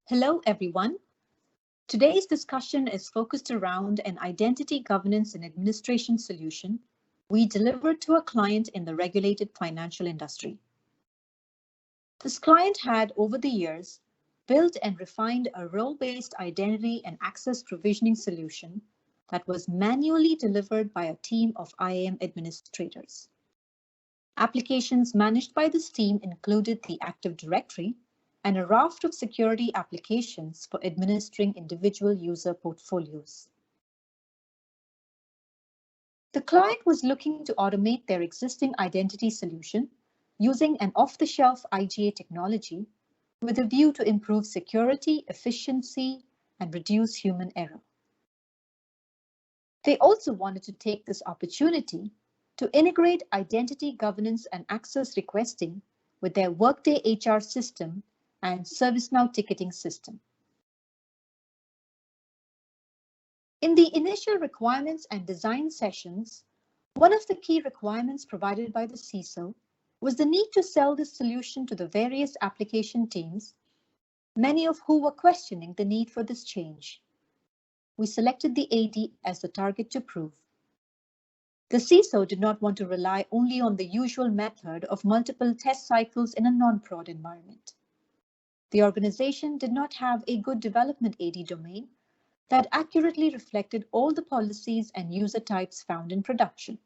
Hello, everyone. Today's discussion is focused around an identity governance and administration solution we delivered to a client in the regulated financial industry. This client had, over the years, built and refined a role-based identity and access provisioning solution that was manually delivered by a team of IAM administrators. Applications managed by this team included the Active Directory and a raft of security applications for administering individual user portfolios. The client was looking to automate their existing identity solution using an off-the-shelf IGA technology with a view to improve security, efficiency, and reduce human error. They also wanted to take this opportunity to integrate identity governance and access requesting with their Workday HR system and ServiceNow ticketing system. In the initial requirements and design sessions, one of the key requirements provided by the CISO was the need to sell this solution to the various application teams, many of who were questioning the need for this change. We selected the AD as the target to prove. The CISO did not want to rely only on the usual method of multiple test cycles in a non-prod environment. The organization did not have a good development AD domain that accurately reflected all the policies and user types found in production.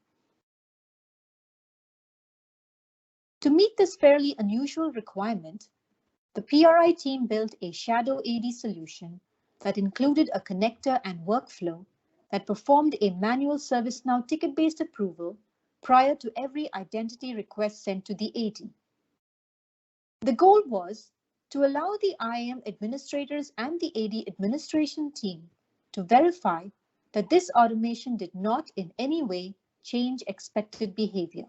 To meet this fairly unusual requirement, the PRI team built a shadow AD solution that included a connector and workflow that performed a manual ServiceNow ticket-based approval prior to every identity request sent to the AD. The goal was to allow the IAM administrators and the AD administration team to verify that this automation did not in any way change expected behavior.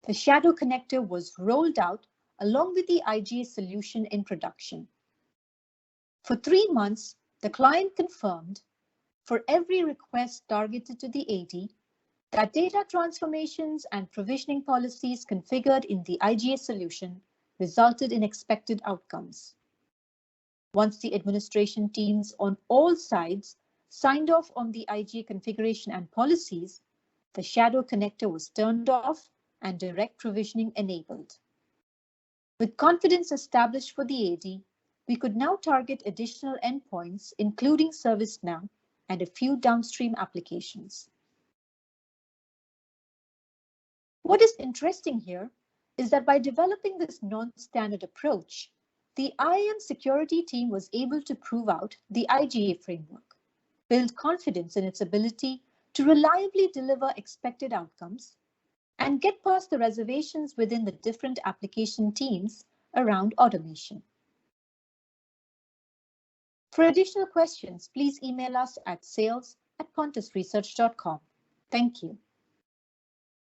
The shadow connector was rolled out along with the IGA solution in production. For 3 months, the client confirmed for every request targeted to the AD that data transformations and provisioning policies configured in the IGA solution resulted in expected outcomes. Once the administration teams on all sides signed off on the IGA configuration and policies, the shadow connector was turned off and direct provisioning enabled. With confidence established for the AD, we could now target additional endpoints, including ServiceNow and a few downstream applications. What is interesting here is that by developing this non-standard approach, the IAM security team was able to prove out the IGA framework, build confidence in its ability to reliably deliver expected outcomes, and get past the reservations within the different application teams around automation. For additional questions, please email us at sales@pontisresearch.com. Thank you.